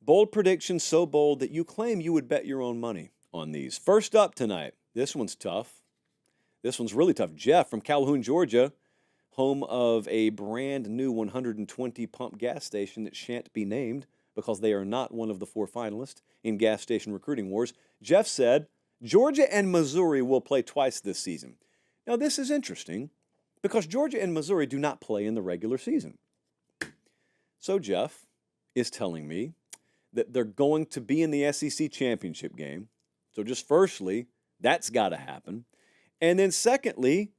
Bold predictions, so bold that you claim you would bet your own money on these. First up tonight, this one's tough. This one's really tough. Jeff from Calhoun, Georgia, home of a brand new 120 pump gas station that shan't be named because they are not one of the 4 finalists in gas station recruiting wars. Jeff said Georgia and Missouri will play twice this season. Now, this is interesting because Georgia and Missouri do not play in the regular season. So Jeff is telling me that they're going to be in the SEC championship game. So just firstly, that's got to happen. And then secondly,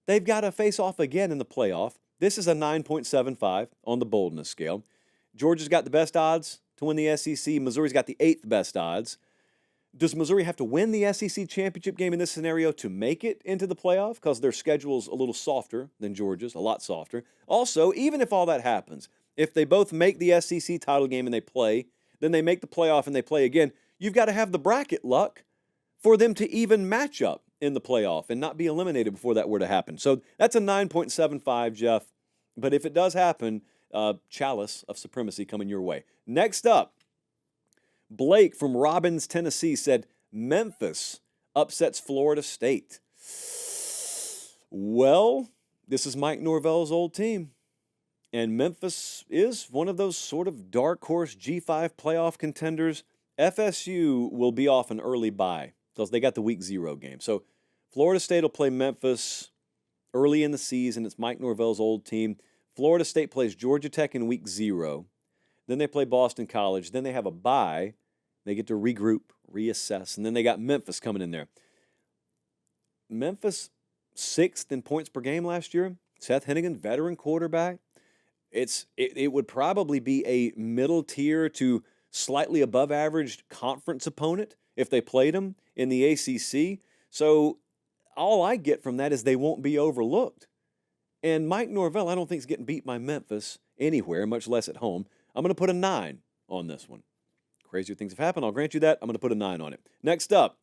they've got to face off again in the playoff. This is a 9.75 on the boldness scale. Georgia's got the best odds to win the SEC. Missouri's got the 8th best odds. Does Missouri have to win the SEC championship game in this scenario to make it into the playoff? Because their schedule's a little softer than Georgia's, a lot softer. Also, even if all that happens, if they both make the SEC title game and they play, then they make the playoff and they play again, you've got to have the bracket luck for them to even match up in the playoff and not be eliminated before that were to happen. So that's a 9.75, Jeff. But if it does happen, chalice of supremacy coming your way. Next up, Blake from Robbins, Tennessee said Memphis upsets Florida State. Well, this is Mike Norvell's old team. And Memphis is one of those sort of dark horse G5 playoff contenders. FSU will be off an early bye because they got the week 0 game. So Florida State will play Memphis early in the season. It's Mike Norvell's old team. Florida State plays Georgia Tech in week 0. Then they play Boston College. Then they have a bye. They get to regroup, reassess. And then they got Memphis coming in there. Memphis 6th in points per game last year. Seth Hennigan, veteran quarterback. It would probably be a middle tier to slightly above average conference opponent if they played them in the ACC. So all I get from that is they won't be overlooked. And Mike Norvell, I don't think is getting beat by Memphis anywhere, much less at home. I'm going to put a 9 on this one. Crazier things have happened. I'll grant you that. I'm going to put a 9 on it. Next up,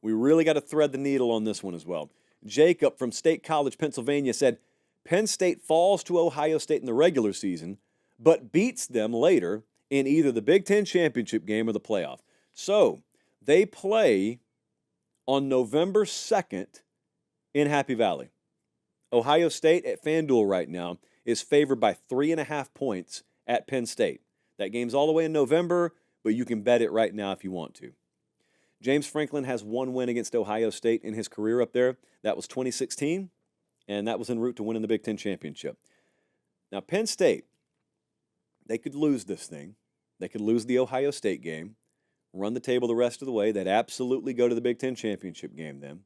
we really got to thread the needle on this one as well. Jacob from State College, Pennsylvania said, Penn State falls to Ohio State in the regular season, but beats them later in either the Big Ten championship game or the playoff. So they play on November 2nd in Happy Valley. Ohio State at FanDuel right now is favored by 3.5 points at Penn State. That game's all the way in November, but you can bet it right now if you want to. James Franklin has 1 win against Ohio State in his career up there. That was 2016. And that was en route to winning the Big Ten championship. Now, Penn State, they could lose this thing. They could lose the Ohio State game, run the table the rest of the way. They'd absolutely go to the Big Ten championship game then.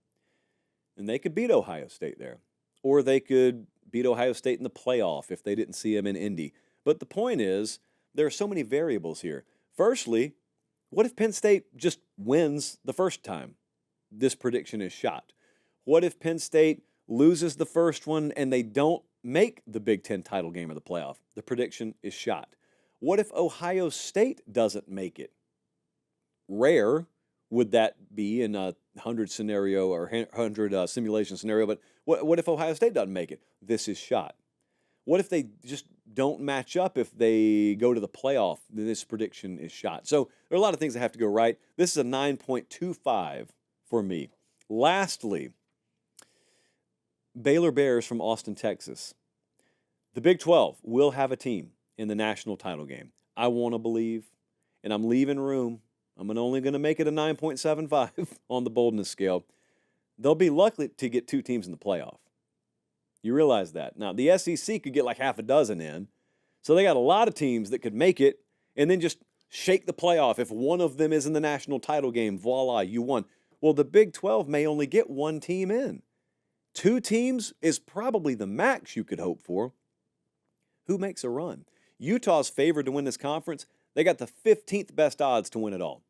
And they could beat Ohio State there. Or they could beat Ohio State in the playoff if they didn't see them in Indy. But the point is, there are so many variables here. Firstly, what if Penn State just wins the first time? This prediction is shot. What if Penn State loses the first one and they don't make the Big Ten title game of the playoff? The prediction is shot. What if Ohio State doesn't make it? Rare would that be in a 100 scenario or 100 simulation scenario, but what if Ohio State doesn't make it? This is shot. What if they just don't match up if they go to the playoff? This prediction is shot. So there are a lot of things that have to go right. This is a 9.25 for me. Lastly, Baylor Bears from Austin, Texas. The Big 12 will have a team in the national title game. I want to believe, and I'm leaving room. I'm only going to make it a 9.75 on the boldness scale. They'll be lucky to get 2 teams in the playoff. You realize that. Now, the SEC could get like half a dozen in, so they got a lot of teams that could make it and then just shake the playoff. If one of them is in the national title game, voila, you won. Well, the Big 12 may only get 1 team in. 2 teams is probably the max you could hope for. Who makes a run? Utah's favored to win this conference. They got the 15th best odds to win it all.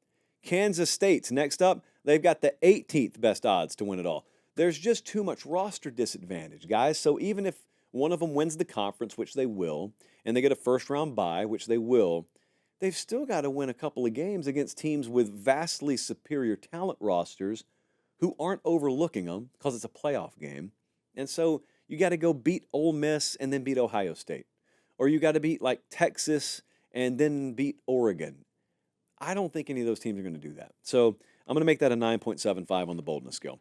Kansas State's next up. They've got the 18th best odds to win it all. There's just too much roster disadvantage, guys. So even if one of them wins the conference, which they will, and they get a first-round bye, which they will, they've still got to win a couple of games against teams with vastly superior talent rosters who aren't overlooking them because it's a playoff game. And so you got to go beat Ole Miss and then beat Ohio State. Or you got to beat like Texas and then beat Oregon. I don't think any of those teams are going to do that. So I'm going to make that a 9.75 on the boldness scale.